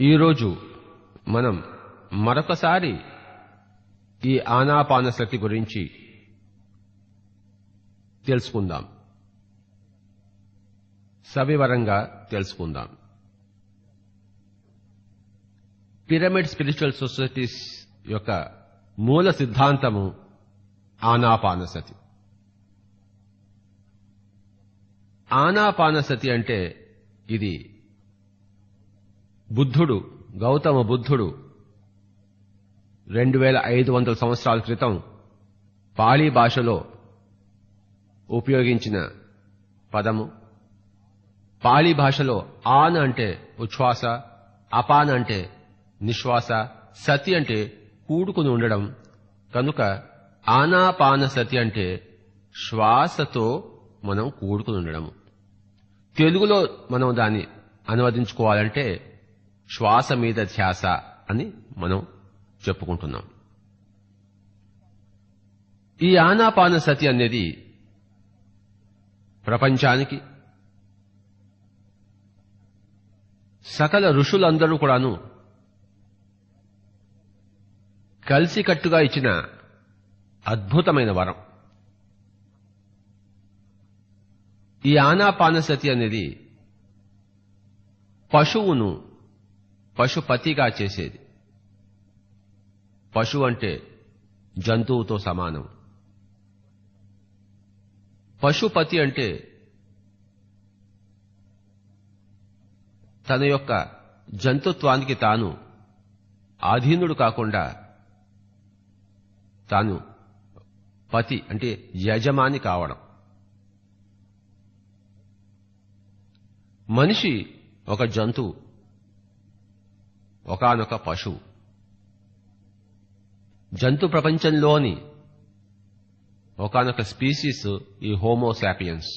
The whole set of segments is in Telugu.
ఈరోజు మనం మరొకసారి ఈ ఆనాపానసతి గురించి తెలుసుకుందాం, సవివరంగా తెలుసుకుందాం. పిరమిడ్ స్పిరిచువల్ సొసైటీస్ యొక్క మూల సిద్ధాంతము ఆనాపానసతి. ఆనాపానసతి అంటే ఇది గౌతమ బుద్ధుడు 2500 సంవత్సరాల క్రితం పాళీ భాషలో ఉపయోగించిన పదము. పాళీ భాషలో ఆన్ అంటే ఉచ్ఛ్వాస, అపాన్ అంటే నిశ్వాస, సతి అంటే కూడుకుని ఉండడం. కనుక ఆనాపానసతి అంటే శ్వాసతో మనం కూడుకుని ఉండడము. తెలుగులో మనం దాన్ని అనువదించుకోవాలంటే శ్వాస మీద ధ్యాస అని మనం చెప్పుకుంటున్నాం. ఈ ఆనాపానసతి అనేది ప్రపంచానికి సకల ఋషులందరూ కూడాను కలిసికట్టుగా ఇచ్చిన అద్భుతమైన వరం. ఈ ఆనాపానసతి అనేది పశువును పశుపతిగా చేసేది. పశువు అంటే జంతువుతో సమానం. పశుపతి అంటే తన యొక్క జంతుత్వానికి తాను ఆధీనుడు కాకుండా తాను పతి అంటే యజమాని కావడం. మనిషి ఒక జంతువు, ఒకానొక పశువు. జంతు ప్రపంచంలోని ఒకానొక స్పీసీస్ ఈ హోమోసాపియన్స్,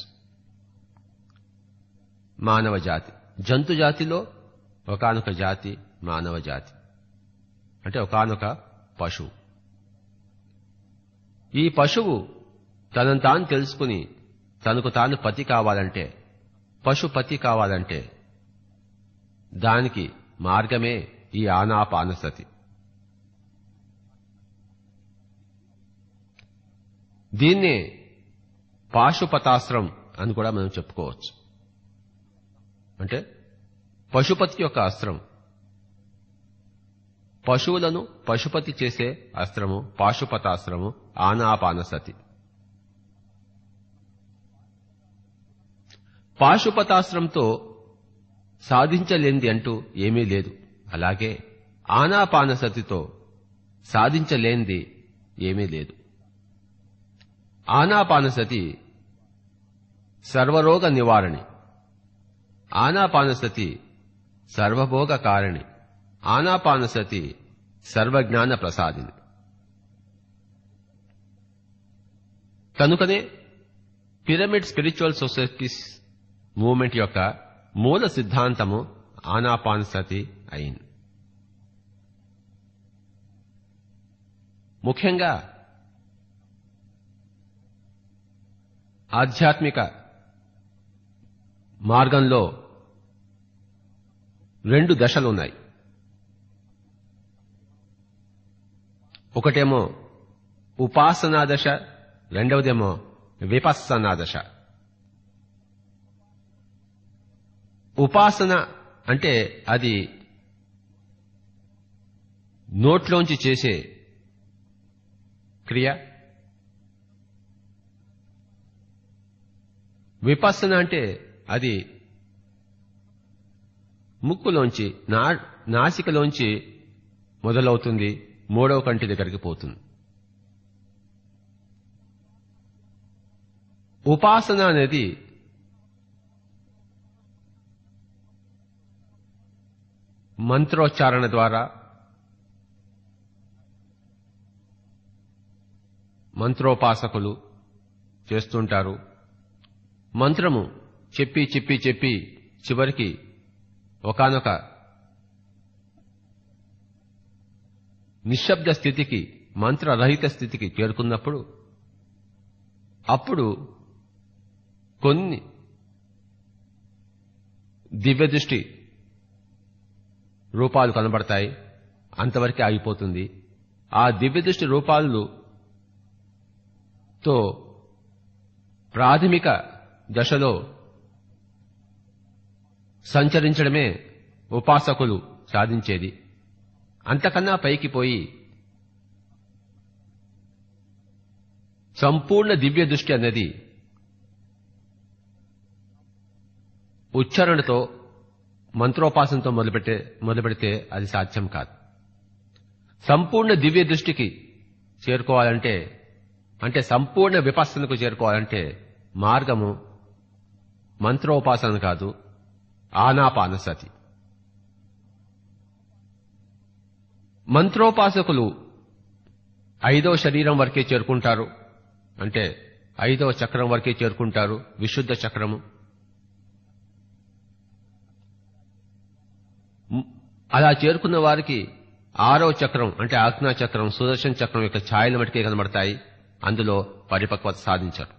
మానవ జాతి. జంతు జాతిలో ఒకానొక జాతి మానవ జాతి, అంటే ఒకానొక పశువు. ఈ పశువు తనను తాను తెలుసుకుని తనకు తాను పతి కావాలంటే, పశుపతి కావాలంటే దానికి మార్గమే ఈ ఆనాపానసతి. దీన్నే పాశుపతాస్త్రం అని కూడా మనం చెప్పుకోవచ్చు. అంటే పశుపతి యొక్క అస్త్రం, పశువులను పశుపతి చేసే అస్త్రము పాశుపతాస్త్రము ఆనాపానసతి. పాశుపతాస్త్రంతో సాధించలేనిది అంటూ ఏమీ లేదు. అలాగే ఆనాపానసతితో సాధించలేనిది ఏమీ లేదు. ఆనాపానసతి సర్వరోగ నివారణి, ఆనాపానసతి సర్వభోగ కారణి, ఆనాపానసతి సర్వజ్ఞాన ప్రసాదిని. కనుకనే పిరమిడ్ స్పిరిచువల్ సొసైటీస్ మూవ్మెంట్ యొక్క మూల సిద్ధాంతము ఆనాపానసతి అయింది. ముఖ్యంగా ఆధ్యాత్మిక మార్గంలో 2 దశలున్నాయి. ఒకటేమో ఉపాసనా దశ, రెండవదేమో విపස්සనా దశ. ఉపాసన అంటే అది నోట్లోంచి చేసే క్రియ. విపස්සన అంటే అది ముక్కులోంచి నాసికలోంచి మొదలవుతుంది, 3వ కంటి దగ్గరికి పోతుంది. ఉపాసన అనేది మంత్రోచ్చారణ ద్వారా, మంత్రోపాసకులు చేస్తుంటారు. మంత్రము చెప్పి చెప్పి చెప్పి చివరికి ఒకానొక నిశ్శబ్ద స్థితికి, మంత్రరహిత స్థితికి చేరుకున్నప్పుడు అప్పుడు కొన్ని దివ్య దృష్టి రూపాలు కనబడతాయి, అంతవరకే ఆగిపోతుంది. ఆ దివ్య దృష్టి రూపాలతో ప్రాథమిక దశలో సంచరించడమే ఉపాసకులు సాధించేది. అంతకన్నా పైకి పోయి సంపూర్ణ దివ్య దృష్టి అన్నది ఉచ్చారణతో మంత్రోపాసనతో మొదలుపెడితే అది సాధ్యం కాదు. సంపూర్ణ దివ్య దృష్టికి చేరుకోవాలంటే, అంటే సంపూర్ణ విపස්සనకు చేరుకోవాలంటే మార్గము మంత్రోపాసన కాదు, ఆనాపానసతి. మంత్రోపాసకులు 5వ శరీరం వరకే చేరుకుంటారు, అంటే 5వ చక్రం వరకే చేరుకుంటారు, విశుద్ధ చక్రము. అలా చేరుకున్న వారికి 6వ చక్రం అంటే ఆజ్ఞా చక్రం, సుదర్శన చక్రం యొక్క ఛాయలు మటుకే కనబడతాయి. అందులో పరిపక్వత సాధించారు.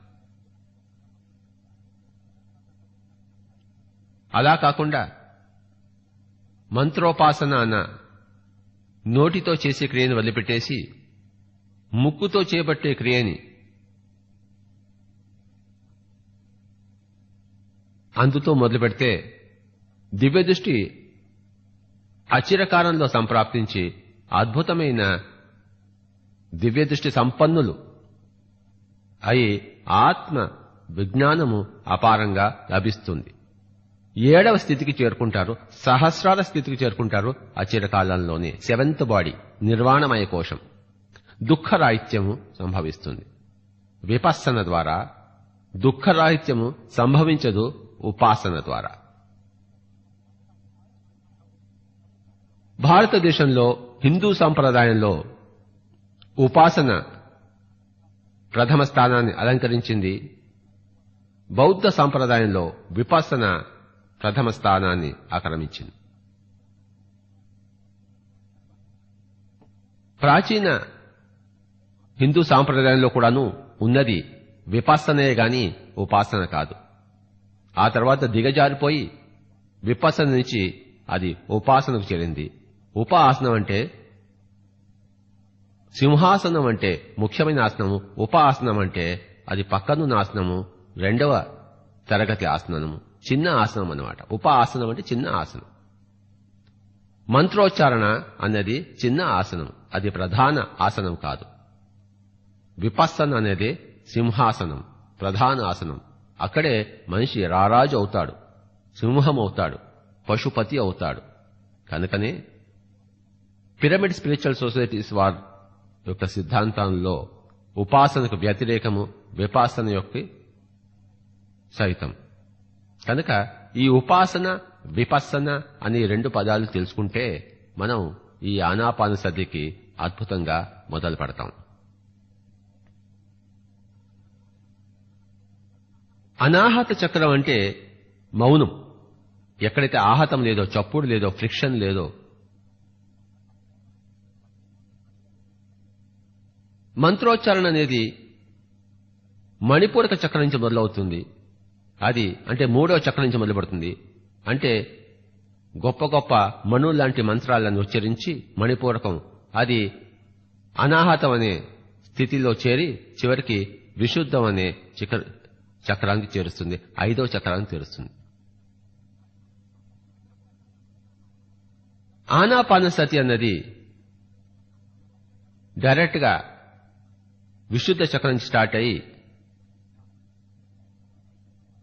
అలా కాకుండా మంత్రోపాసన అన్న నోటితో చేసే క్రియను వదిలిపెట్టేసి ముక్కుతో చేపట్టే క్రియని అందుతో మొదలు పెడితే దివ్య దృష్టి అచిరకాలంలో సంప్రాప్తించి అద్భుతమైన దివ్య దృష్టి సంపన్నులు అయి ఆత్మ విజ్ఞానము అపారంగా లభిస్తుంది. 7వ స్థితికి చేరుకుంటారు, సహస్రాల స్థితికి చేరుకుంటారు. అచిరకాలంలోనే 7th బాడీ నిర్వాణమయ కోశం, దుఃఖరాహిత్యము సంభవిస్తుంది. విపස්සన ద్వారా దుఃఖరాహిత్యము సంభవించదు, ఉపాసన ద్వారా. భారతదేశంలో హిందూ సంప్రదాయంలో ఉపాసన ప్రథమ స్థానాన్ని అలంకరించింది. బౌద్ధ సంప్రదాయంలో విపස්සన ప్రథమ స్థానాన్ని ఆక్రమించింది. ప్రాచీన హిందూ సాంప్రదాయంలో కూడాను ఉన్నది విపස්සనే గాని ఉపాసన కాదు. ఆ తర్వాత దిగజారిపోయి విపස්සన నుంచి అది ఉపాసనకు చేరింది. ఉపాసనం అంటే సింహాసనం అంటే ముఖ్యమైన ఆసనము, ఉపాసనం అంటే అది పక్కనున్న ఆసనము, 2వ తరగతి ఆసనము, చిన్న ఆసనం అన్నమాట. ఉపాసనం అంటే చిన్న ఆసనం. మంత్రోచ్చారణ అన్నది చిన్న ఆసనం, అది ప్రధాన ఆసనం కాదు. విపස්සన అనేది సింహాసనం, ప్రధాన ఆసనం. అక్కడే మనిషి రారాజు అవుతాడు, సింహం అవుతాడు, పశుపతి అవుతాడు. కనుకనే పిరమిడ్ స్పిరిచువల్ సొసైటీస్ వారి యొక్క సిద్ధాంతంలో ఉపాసనకు వ్యతిరేకము విపස්සన యొక్క సహితం. కనుక ఈ ఉపాసన విపස්සన అనే 2 పదాలు తెలుసుకుంటే మనం ఈ ఆనాపానసతికి అద్భుతంగా మొదలు పెడతాం. అనాహత చక్రం అంటే మౌనం. ఎక్కడైతే ఆహతం లేదో, చప్పుడు లేదో, ఫ్రిక్షన్ లేదో. మంత్రోచ్చారణ అనేది మణిపూరక చక్రం నుంచి మొదలవుతుంది. అది అంటే 3వ చక్రం నుంచి మొదలుపడుతుంది. అంటే గొప్ప గొప్ప మణుల్లాంటి మంత్రాలను ఉచ్చరించి మణిపూరకం అది అనాహతం అనే స్థితిలో చేరి చివరికి విశుద్ధం అనే చక్రానికి చేరుస్తుంది, 5వ చక్రానికి చేరుస్తుంది. ఆనాపానసతి అన్నది డైరెక్ట్ గా విశుద్ధ చక్రం నుంచి స్టార్ట్ అయ్యి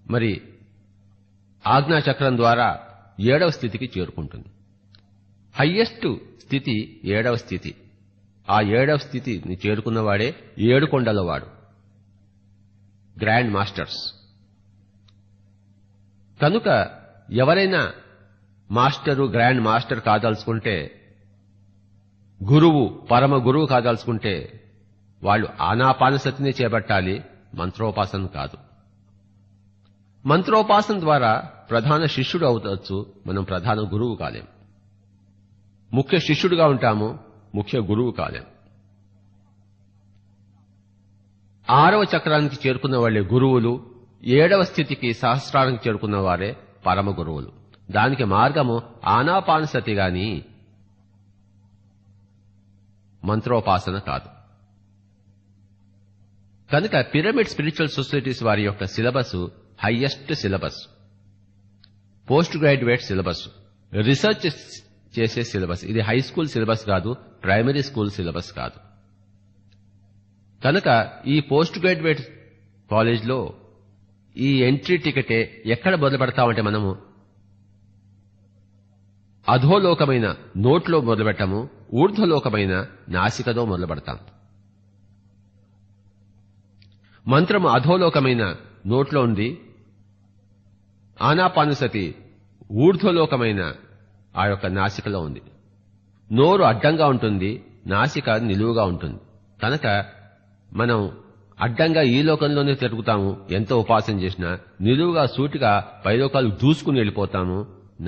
మరి ఆజ్ఞా చక్రం ద్వారా 7వ స్థితికి చేరుకుంటుంది. హయ్యెస్ట్ స్థితి 7వ స్థితి. ఆ 7వ స్థితిని చేరుకున్నవాడే 7 కొండలవాడు, గ్రాండ్ మాస్టర్స్. కనుక ఎవరైనా మాస్టరు, గ్రాండ్ మాస్టర్ కాదలుచుకుంటే, గురువు, పరమ గురువు కాదలుచుకుంటే వాళ్ళు ఆనాపానసతిని చేపట్టాలి, మంత్రోపాసన కాదు. మంత్రోపాసన ద్వారా ప్రధాన శిష్యుడు అవుతాచ్చు, మనం ప్రధాన గురువు కాలేం. ముఖ్య శిష్యుడుగా ఉంటాము, ముఖ్య గురువు కాలేం. 6వ చక్రానికి చేరుకున్న వాళ్లే గురువులు, 7వ స్థితికి సహస్రానికి చేరుకున్న వారే పరమ గురువులు. దానికి మార్గము ఆనాపానసతి గాని మంత్రోపాసన కాదు. కనుక పిరమిడ్ స్పిరిచువల్ సొసైటీస్ వారి యొక్క syllabus highest syllabus, post graduate syllabus, research చేసే సిలబస్. ఇది హై స్కూల్ సిలబస్ కాదు, ప్రైమరీ స్కూల్ సిలబస్ కాదు. కనుక ఈ పోస్ట్ గ్రాడ్యుయేట్ కాలేజ్లో ఈ ఎంట్రీ టికెటే ఎక్కడ మొదలు పెడతామంటే మనము అధోలోకమైన నోట్లో మొదలు పెట్టము, ఊర్ధ్వలోకమైన నాసికతో మొదలు పెడతాం. మంత్రము అధోలోకమైన నోట్లో ఉంది, ఆనాపానసతి ఊర్ధ్వలోకమైన ఆ యొక్క నాసికలో ఉంది. నోరు అడ్డంగా ఉంటుంది, నాసిక నిలువుగా ఉంటుంది. కనుక మనం అడ్డంగా ఈ లోకంలోనే తిరుగుతాము, ఎంతో ఉపాసన చేసినా నిలువుగా సూటిగా పైలోకాలు దూసుకుని వెళ్ళిపోతాము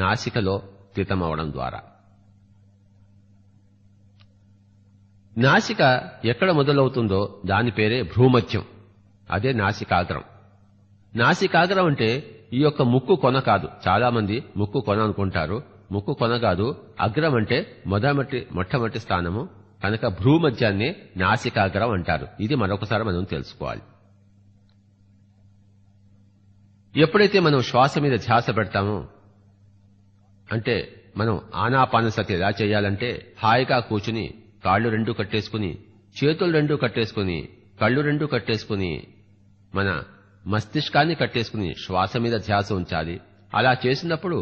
నాసికలో స్థితమవడం ద్వారా. నాసిక ఎక్కడ మొదలవుతుందో దాని పేరే భ్రూమధ్యం, అదే నాసికాగ్రం. నాసికాగ్రం అంటే ఈ యొక్క ముక్కు కొన కాదు. చాలా మంది ముక్కు కొన అనుకుంటారు. ముక్కు కొన కాదు, అగ్రం అంటే మొట్టమొదటి స్థానము. కనుక భ్రూమధ్యాన్ని నాసికాగ్రం అంటారు. ఇది మరొకసారి మనం తెలుసుకోవాలి. ఎప్పుడైతే మనం శ్వాస మీద ధ్యాస పెడతామో, అంటే మనం ఆనాపానసతి ఎలా చేయాలంటే హాయిగా కూర్చుని కాళ్ళు రెండు కట్టేసుకుని, చేతులు రెండు కట్టేసుకుని, కళ్ళు రెండు కట్టేసుకుని, మన మస్తిష్కాన్ని కట్టేసుకుని శ్వాస మీద ధ్యాస ఉంచాలి. అలా చేసినప్పుడు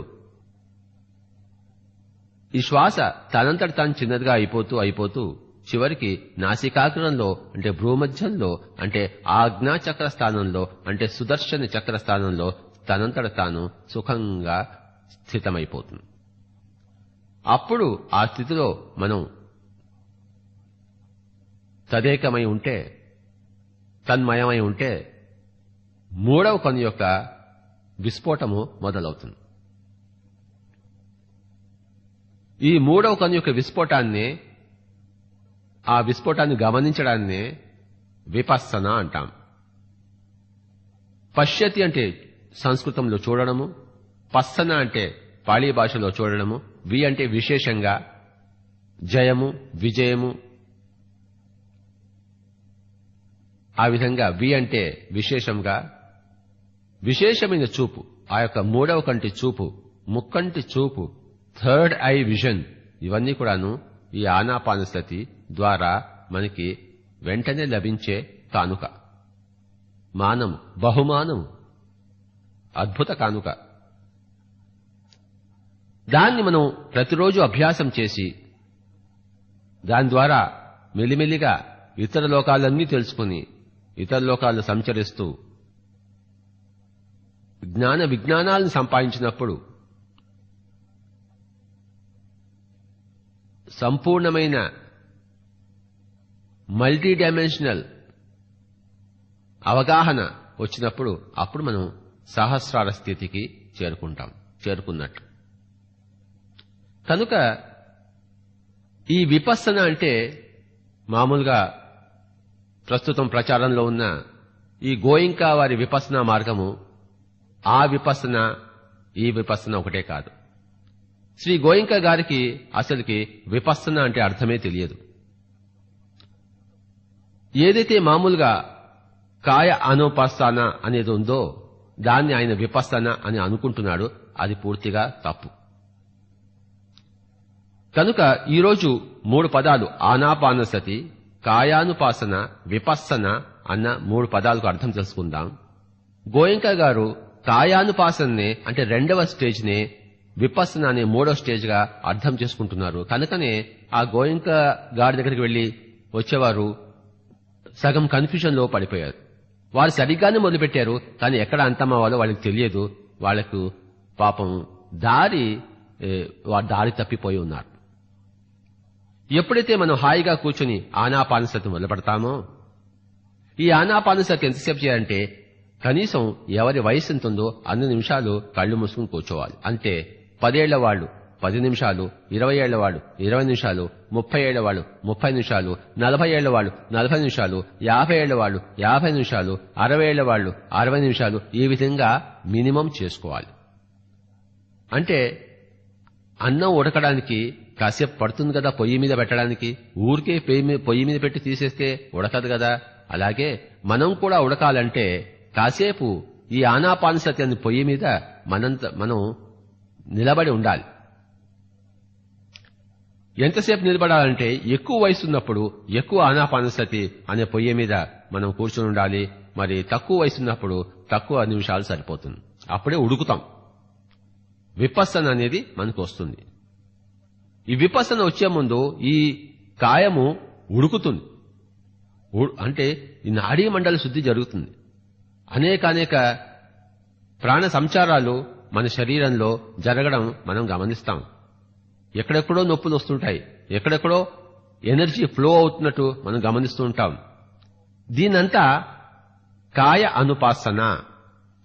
ఈ శ్వాస తనంతట తాను చిన్నదిగా అయిపోతూ చివరికి నాసికాగ్రంలో అంటే భ్రూమధ్యంలో అంటే ఆజ్ఞాచక్ర స్థానంలో అంటే సుదర్శన చక్ర స్థానంలో తనంతట తాను సుఖంగా స్థితమైపోతుంది. అప్పుడు ఆ స్థితిలో మనం తదేకమై ఉంటే, తన్మయమై ఉంటే మూడవ కన్ను యొక్క విస్ఫోటము మొదలవుతుంది. ఈ మూడవ కన్ను యొక్క ఆ విస్ఫోటాన్ని గమనించడాన్నే విపස්සన అంటాం. పశ్యతి అంటే సంస్కృతంలో చూడడము, పස්සన అంటే పాళీ భాషలో చూడడము, వి అంటే విశేషంగా జయము, విజయము. ఆ విధంగా వి అంటే విశేషంగా విశేషమైన చూపు, ఆ యొక్క మూడవ కంటి చూపు, ముక్కంటి చూపు, థర్డ్ ఐ విజన్, ఇవన్నీ కూడాను ఈ ఆనాపానసతి ద్వారా మనకి వెంటనే లభించే కానుక, మానము, బహుమానము, అద్భుత కానుక. దాన్ని మనం ప్రతిరోజు అభ్యాసం చేసి దాని ద్వారా మెల్లిమెల్లిగా ఇతర లోకాలన్నీ తెలుసుకుని ఇతర లోకాలను సంచరిస్తూ జ్ఞాన విజ్ఞానాలను సంపాదించినప్పుడు సంపూర్ణమైన మల్టీ డైమెన్షనల్ అవగాహన వచ్చినప్పుడు అప్పుడు మనం సహస్రార స్థితికి చేరుకున్నట్టు. కనుక ఈ విపස්සన అంటే మామూలుగా ప్రస్తుతం ప్రచారంలో ఉన్న ఈ గోయింకా వారి విపස්සన మార్గము, ఆ విపස්සన ఈ విపස්සన ఒకటే కాదు. శ్రీ గోయింకా గారికి అసలుకి విపස්සన అంటే అర్థమే తెలియదు. ఏదైతే మామూలుగా కాయ అనుపాసన అనేది ఉందో దాన్ని ఆయన విపස්සన అని అనుకుంటున్నాడు. అది పూర్తిగా తప్పు. కనుక ఈరోజు 3 పదాలు ఆనాపానసతి, కాయానుపాసన, విపස්සన అన్న 3 పదాలకు అర్థం తెలుసుకుందాం. గోయింకా గారు కాయానుపాసననే అంటే 2వ స్టేజ్నే, విపස්සన అనే 3వ స్టేజ్గా అర్థం చేసుకుంటున్నారు. కనుకనే ఆ గోయింకా గారి దగ్గరికి వెళ్లి వచ్చేవారు సగం కన్ఫ్యూజన్ లో పడిపోయారు. వారు సరిగ్గానే మొదలుపెట్టారు, కానీ ఎక్కడ అంతమవ్వాలో వాళ్ళకి తెలియదు. వాళ్లకు పాపం దారి తప్పిపోయి ఉన్నారు. ఎప్పుడైతే మనం హాయిగా కూర్చుని ఆనాపానసతి మొదలు పెడతామో, ఈ ఆనాపానసతి ఎంతసేపు చేయాలంటే కనీసం ఎవరి వయసు ఎంత ఉందో అన్ని నిమిషాలు కళ్ళు మూసుకుని కూర్చోవాలి. అంటే 10 ఏళ్ల వాళ్ళు 10 నిమిషాలు, 20 ఏళ్ల వాళ్ళు 20 నిమిషాలు, 30 ఏళ్ల వాళ్ళు 30 నిమిషాలు, 40 ఏళ్ల వాళ్ళు 40 నిమిషాలు, 50 ఏళ్ల వాళ్ళు 50 నిమిషాలు, 60 ఏళ్ల వాళ్ళు 60 నిమిషాలు, ఈ విధంగా మినిమం చేసుకోవాలి. అంటే అన్నం ఉడకడానికి కాసేపు పడుతుంది కదా పొయ్యి మీద పెట్టడానికి. ఊరికే పొయ్యి మీద పెట్టి తీసేస్తే ఉడకదు కదా. అలాగే మనం కూడా ఉడకాలంటే కాసేపు ఈ ఆనాపానసతి అనే పొయ్యి మీద మనం నిలబడి ఉండాలి. ఎంతసేపు నిలబడాలంటే ఎక్కువ వయసు ఉన్నప్పుడు ఎక్కువ ఆనాపానసతి అనే పొయ్యి మీద మనం కూర్చుని ఉండాలి. మరి తక్కువ వయసు ఉన్నప్పుడు తక్కువ నిమిషాలు సరిపోతుంది. అప్పుడే ఉడుకుతాం. విపස්සన అనేది మనకు వస్తుంది. ఈ విపස්සన వచ్చే ముందు ఈ కాయము ఉడుకుతుంది. అంటే ఈ నాడీ మండల శుద్ధి జరుగుతుంది. అనేక ప్రాణ సంచారాలు మన శరీరంలో జరగడం మనం గమనిస్తాం. ఎక్కడెక్కడో నొప్పులు వస్తుంటాయి, ఎక్కడెక్కడో ఎనర్జీ ఫ్లో అవుతున్నట్టు మనం గమనిస్తూ ఉంటాం. దీనంతా కాయ అనుపాసన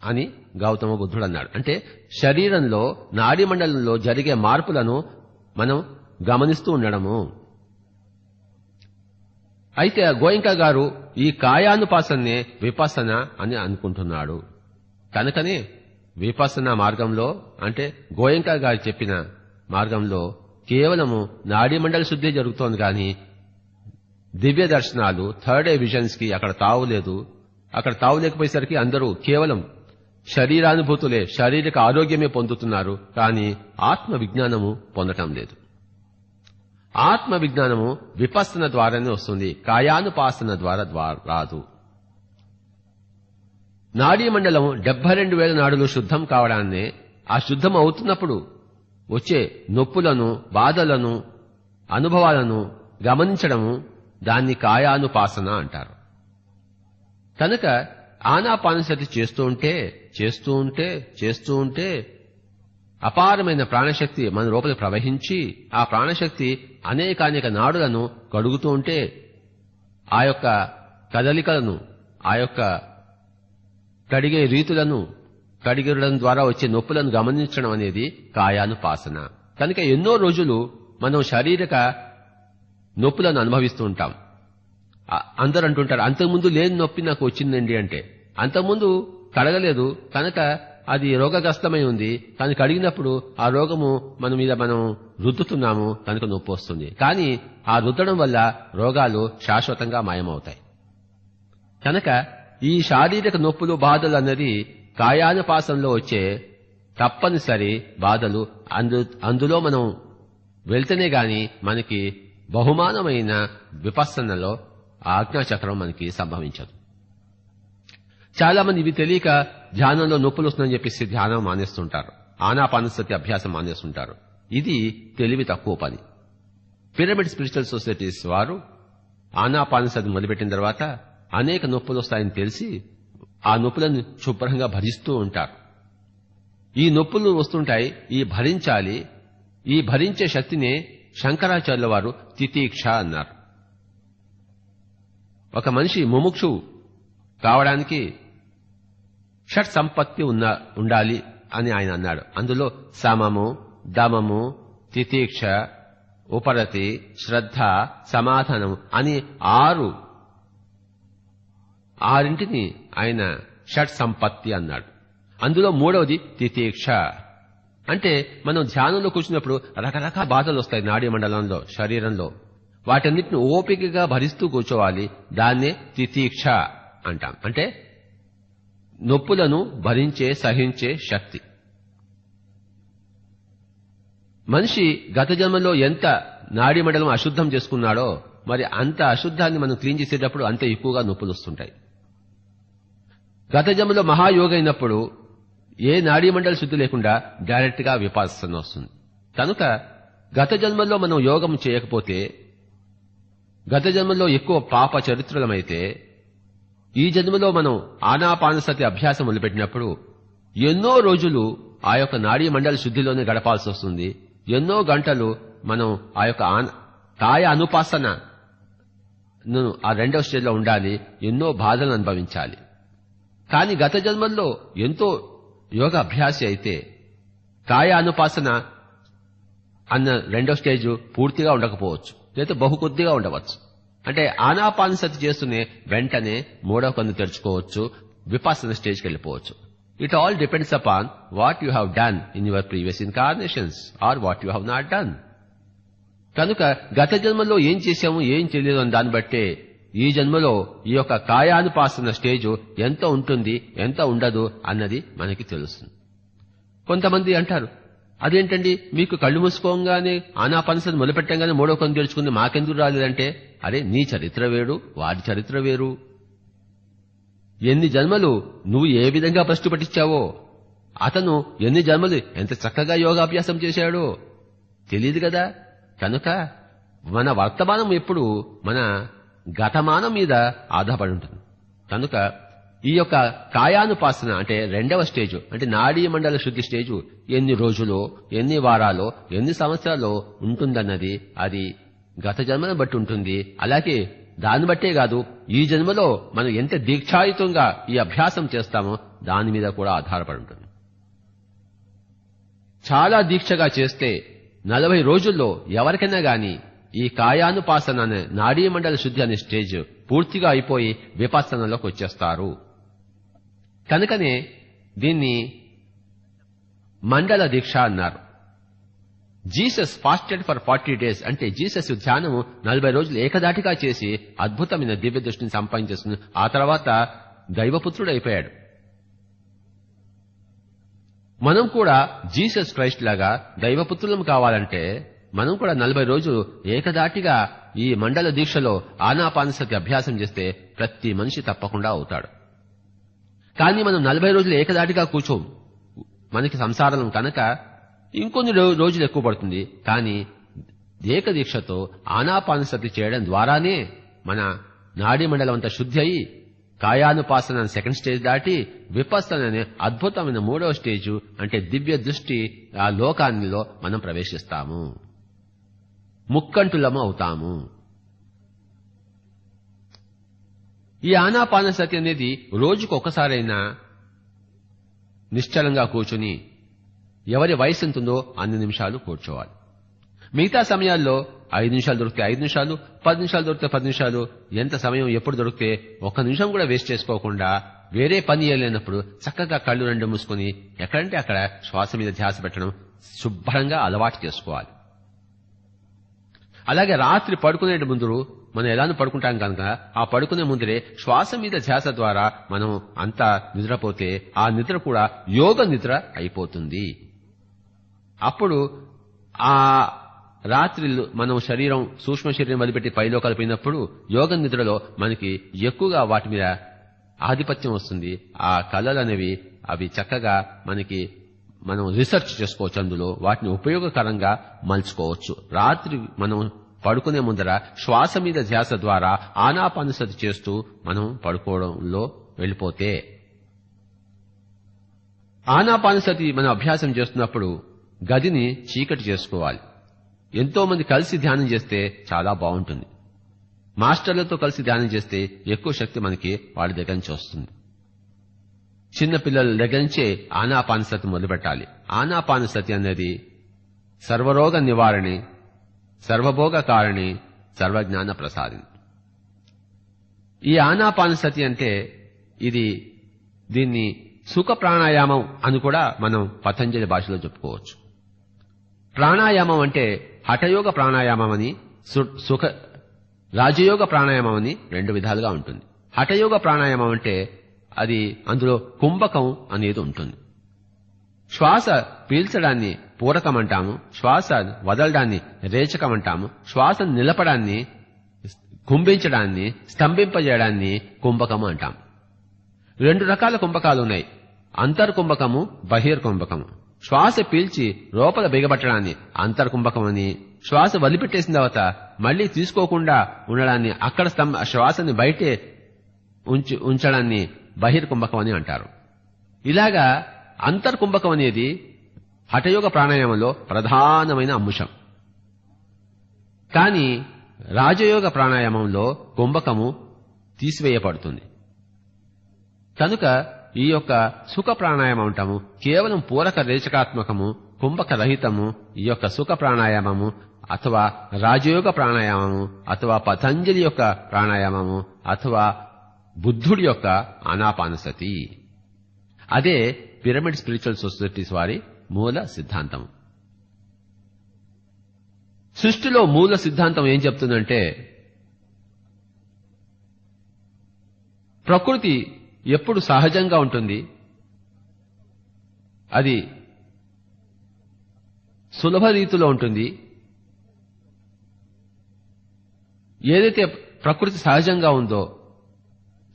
అని గౌతమ బుద్ధుడు అన్నాడు. అంటే శరీరంలో నాడీ మండలంలో జరిగే మార్పులను మనం గమనిస్తూ ఉండడము. అయితే గోయంకా గారు ఈ కాయానుపాసనే విపස්සన అని అనుకుంటున్నాడు. కనుకనే విపස්සన మార్గంలో అంటే గోయంకా గారు చెప్పిన మార్గంలో కేవలము నాడీ మండల శుద్ధి జరుగుతోంది కానీ దివ్య దర్శనాలు థర్డ్ ఐ విజన్స్ కి అక్కడ తావులేదు. అక్కడ తావులేకపోయేసరికి అందరూ కేవలం శరీరానుభూతులే, శారీరక ఆరోగ్యమే పొందుతున్నారు కానీ ఆత్మ విజ్ఞానము పొందటం లేదు. ఆత్మ విజ్ఞానము విపස්සన ద్వారానే వస్తుంది, కాయానుపాసన ద్వారా రాదు. నాడీ మండలం 72,000 నాడులు శుద్ధం కావడాన్నే ఆ శుద్ధం అవుతున్నప్పుడు వచ్చే నొప్పులను, బాధలను, అనుభవాలను గమనించడము దాన్ని కాయానుపాసన అంటారు. కనుక ఆనాపానసతి చేస్తూ ఉంటే అపారమైన ప్రాణశక్తి మన లోపల ప్రవహించి ఆ ప్రాణశక్తి అనేక నాడులను కడుగుతూ ఉంటే ఆ యొక్క కదలికలను, ఆ యొక్క కడిగే రీతులను, కడిగడం ద్వారా వచ్చే నొప్పులను గమనించడం అనేది కాయానుపాసన. కనుక ఎన్నో రోజులు మనం శారీరక నొప్పులను అనుభవిస్తూ ఉంటాం. అందరూ అంటుంటారు అంతకుముందు లేని నొప్పి నాకు వచ్చిందండి అంటే, అంతకుముందు కడగలేదు కనుక అది రోగగ్రస్తమై ఉంది, కానీ కడిగినప్పుడు ఆ రోగము మన మీద మనం రుద్దుతున్నాము కనుక నొప్పి వస్తుంది. కానీ ఆ రుద్దడం వల్ల రోగాలు శాశ్వతంగా మాయమవుతాయి. కనుక ఈ శారీరక నొప్పులు, బాధలు అన్నది కాయానుపాసనలో వచ్చే తప్పనిసరి బాధలు. అందులో మనం వెళ్తేనే గాని మనకి బహుమానమైన విపස්සనలో ఆజ్ఞాచక్రం మనకి సంభవించదు. చాలా మంది ఇవి తెలియక ధ్యానంలో నొప్పులు వస్తుందని చెప్పేసి ధ్యానం మానేస్తుంటారు, ఆనాపానసతి అభ్యాసం మానేస్తుంటారు. ఇది తెలివి తక్కువ పని. పిరమిడ్ స్పిరిచువల్ సొసైటీస్ వారు ఆనాపానసతి మొదలుపెట్టిన తర్వాత అనేక నొప్పులు వస్తాయని తెలిసి ఆ నొప్పులను శుభ్రంగా భరిస్తూ ఉంటారు. ఈ నొప్పులు వస్తుంటాయి, ఈ భరించాలి. ఈ భరించే శక్తినే శంకరాచార్యుల వారు తితీక్ష అన్నారు. ఒక మనిషి ముముక్షు కావడానికి షట్ సంపత్తి ఉండాలి అని ఆయన అన్నాడు. అందులో సమము, దమము, తితీక్ష, ఉపరతి, శ్రద్ధ, సమాధానం అని ఆరింటిని ఆయన షట్ సంపత్తి అన్నాడు. అందులో మూడవది తితీక్ష. అంటే మనం ధ్యానంలో కూర్చున్నప్పుడు రకరకాల బాధలు వస్తాయి నాడీ మండలంలో, శరీరంలో. వాటన్నిటిని ఓపికగా భరిస్తూ కూర్చోవాలి. దాన్నే తితీక్ష అంటాం. అంటే నొప్పులను భరించే, సహించే శక్తి. మనిషి గత జన్మలో ఎంత నాడీ మండలం అశుద్ధం చేసుకున్నాడో మరి అంత అశుద్ధాన్ని మనం క్లీన్ చేసేటప్పుడు అంత ఎక్కువగా నొప్పులు వస్తుంటాయి. గత జన్మలో మహాయోగ అయినప్పుడు ఏ నాడీ మండల శుద్ధి లేకుండా డైరెక్ట్ గా విపස්සన వస్తుంది. కనుక గత జన్మల్లో మనం యోగం చేయకపోతే, గత జన్మలో ఎక్కువ పాప చరిత్రలమైతే, ఈ జన్మలో మనం ఆనాపానసతి అభ్యాసం మొదలుపెట్టినప్పుడు ఎన్నో రోజులు ఆ యొక్క నాడీ మండల శుద్ధిలోనే గడపాల్సి వస్తుంది. ఎన్నో గంటలు మనం ఆ యొక్క కాయ అనుపాసన ఆ రెండవ స్టేజ్లో ఉండాలి. ఎన్నో బాధలను అనుభవించాలి. కానీ గత జన్మల్లో ఎంతో యోగ అభ్యాసి అయితే కాయ అనుపాసన అన్న రెండో స్టేజ్ పూర్తిగా ఉండకపోవచ్చు, లేదా బహు కొద్దిగా ఉండవచ్చు. అంటే ఆనాపానసతి చేస్తూనే వెంటనే మూడవ కన్ను తెరుచుకోవచ్చు, విపස්සన స్టేజ్కి వెళ్ళిపోవచ్చు. It all depends upon what you have done in your previous incarnations or what you have not done. కనుక గత జన్మలో ఏం చేశాము ఏం చేయలేదు అని దాన్ని బట్టే ఈ జన్మలో ఈ యొక్క కాయానుపాసన స్టేజ్ ఎంత ఉంటుంది ఎంత ఉండదు అన్నది మనకి తెలుస్తుంది. కొంతమంది అంటారు, అదేంటండి మీకు కళ్ళు మూసుకోగానే ఆనాపానసతి మొదలుపెట్టంగానే మూడో కన్ను తెరుచుకుంది మాకెందుకు రాలేదంటే, అరే నీ చరిత్ర వేరు వాడి చరిత్ర వేరు. ఎన్ని జన్మలు నువ్వు ఏ విధంగా భ్రష్టు పట్టించావో, అతను ఎన్ని జన్మలు ఎంత చక్కగా యోగాభ్యాసం చేశాడో తెలియదు కదా. కనుక మన వర్తమానం ఎప్పుడు మన గతమానం మీద ఆధారపడి ఉంటుంది. కనుక ఈ యొక్క కాయానుపాసన అంటే రెండవ స్టేజు, అంటే నాడీ మండల శుద్ధి స్టేజు ఎన్ని రోజులో ఎన్ని వారాలో ఎన్ని సంవత్సరాల్లో ఉంటుందన్నది అది గత జన్మను బట్టి ఉంటుంది. అలాగే దాన్ని బట్టే కాదు, ఈ జన్మలో మనం ఎంత దీక్షాయుతంగా ఈ అభ్యాసం చేస్తామో దాని మీద కూడా ఆధారపడి ఉంటుంది. చాలా దీక్షగా చేస్తే 40 రోజుల్లో ఎవరికైనా గాని ఈ కాయానుపాసన అనే నాడీ మండల శుద్ధి అనే స్టేజ్ పూర్తిగా అయిపోయి విపස්සనలోకి వచ్చేస్తారు. కనుకనే దీన్ని మండల దీక్ష అన్నారు. జీసస్ ఫాస్టెడ్ ఫర్ 40 days అంటే జీసస్ ధ్యానము 40 రోజులు ఏకదాటిగా చేసి అద్భుతమైన దివ్య దృష్టిని సంపాదించేసుకుని ఆ తర్వాత దైవపుత్రుడు అయిపోయాడు. మనం కూడా జీసస్ క్రైస్ట్ లాగా దైవపుత్రులం కావాలంటే మనం కూడా 40 రోజులు ఏకదాటిగా ఈ మండల దీక్షలో ఆనాపానసతి అభ్యాసం చేస్తే ప్రతి మనిషి తప్పకుండా అవుతాడు. కానీ మనం 40 రోజులు ఏకదాటిగా కూర్చోం, మనకి సంసారం కనుక ఇంకొన్ని రోజులు ఎక్కువ పడుతుంది. కానీ ఏకదీక్షతో ఆనాపానసతి చేయడం ద్వారానే మన నాడీ మండలం అంతా శుద్ధి అయి కాయానుపాసన సెకండ్ స్టేజ్ దాటి విపස්සన అనే అద్భుతమైన మూడవ స్టేజు అంటే దివ్య దృష్టి ఆ లోకానిలో మనం ప్రవేశిస్తాము, ముక్కంటులము అవుతాము. ఈ ఆనాపానసతి అనేది రోజుకు ఒకసారైనా నిశ్చలంగా కూర్చుని ఎవరి వయసు ఎంతుందో అన్ని నిమిషాలు కూర్చోవాలి. మిగతా సమయాల్లో 5 నిమిషాలు దొరికితే 5 నిమిషాలు, 10 నిమిషాలు దొరికితే 10 నిమిషాలు, ఎంత సమయం ఎప్పుడు దొరికితే 1 నిమిషం కూడా వేస్ట్ చేసుకోకుండా వేరే పని చేయలేనప్పుడు చక్కగా కళ్ళు రెండు మూసుకొని ఎక్కడంటే అక్కడ శ్వాస మీద ధ్యాస పెట్టడం శుభ్రంగా అలవాటు చేసుకోవాలి. అలాగే రాత్రి పడుకునే ముందు మనం ఎలానూ పడుకుంటాం కనుక ఆ పడుకునే ముందరే శ్వాస మీద ధ్యాస ద్వారా మనం అంతా నిద్రపోతే ఆ నిద్ర కూడా యోగ నిద్ర అయిపోతుంది. అప్పుడు ఆ రాత్రి మనం శరీరం సూక్ష్మ శరీరం వదిలిపెట్టి పైలో కలిపినప్పుడు యోగ నిద్రలో మనకి ఎక్కువగా వాటి మీద ఆధిపత్యం వస్తుంది. ఆ కళలు అనేవి అవి చక్కగా మనం రీసెర్చ్ చేసుకోవచ్చు, అందులో వాటిని ఉపయోగకరంగా మలుచుకోవచ్చు. రాత్రి మనం పడుకునే ముందర శ్వాస మీద ధ్యాస ద్వారా ఆనాపానసతి చేస్తూ మనం పడుకోవడంలో వెళ్ళిపోతే, ఆనాపానసతి మనం అభ్యాసం చేస్తున్నప్పుడు గదిని చీకటి చేసుకోవాలి. ఎంతో మంది కలిసి ధ్యానం చేస్తే చాలా బాగుంటుంది. మాస్టర్లతో కలిసి ధ్యానం చేస్తే ఎక్కువ శక్తి మనకి వాళ్ళ దగ్గర నుంచి వస్తుంది. చిన్న పిల్లల దగ్గర నుంచే ఆనాపానసతి మొదలుపెట్టాలి. ఆనాపానసతి అనేది సర్వరోగ నివారణి, సర్వభోగ కారణి, సర్వజ్ఞాన ప్రసాదిని. ఈ ఆనాపానసతి అంటే దీన్ని సుఖ ప్రాణాయామం అని కూడా మనం పతంజలి భాషలో చెప్పుకోవచ్చు. ప్రాణాయామం అంటే హఠయోగ ప్రాణాయామం అని, రాజయోగ ప్రాణాయామం అని 2 విధాలుగా ఉంటుంది. హఠయోగ ప్రాణాయామం అంటే అది అందులో కుంభకం అనేది ఉంటుంది. శ్వాస పీల్చడాన్ని పూరకం అంటాము, శ్వాస వదలడాన్ని రేచకం అంటాము, శ్వాస నిలపడాన్ని కుంభించడాన్ని స్తంభింపజేయడాన్ని కుంభకము అంటాం. 2 రకాల కుంభకాలు ఉన్నాయి, అంతర్కుంభకము, బహిర్కుంభకము. శ్వాస పీల్చి లోపల బిగబట్టడాన్ని అంతర్కుంభకం అని, శ్వాస వదిలిపెట్టేసిన తర్వాత మళ్లీ తీసుకోకుండా ఉండడాన్ని అక్కడ శ్వాసని బయటే ఉంచడాన్ని బహిర్కుంభకం అని అంటారు. ఇలాగా అంతర్కుంభకం అనేది హఠయోగ ప్రాణాయామంలో ప్రధానమైన అంశం. కానీ రాజయోగ ప్రాణాయామంలో కుంభకము తీసివేయబడుతుంది. కనుక ఈ యొక్క సుఖ ప్రాణాయామం అంటాము కేవలం పూరక రేచకాత్మకము, కుంభక రహితము. ఈ యొక్క సుఖ ప్రాణాయామము అథవా రాజయోగ ప్రాణాయామము అథవా పతంజలి యొక్క ప్రాణాయామము అథవా బుద్ధుడి యొక్క ఆనాపానసతి. అదే పిరమిడ్ స్పిరిచువల్ సొసైటీస్ వారి మూల సిద్ధాంతం. సృష్టిలో మూల సిద్ధాంతం ఏం చెప్తుందంటే, ప్రకృతి ఎప్పుడు సహజంగా ఉంటుంది, అది సులభ రీతిలో ఉంటుంది. ఏదైతే ప్రకృతి సహజంగా ఉందో,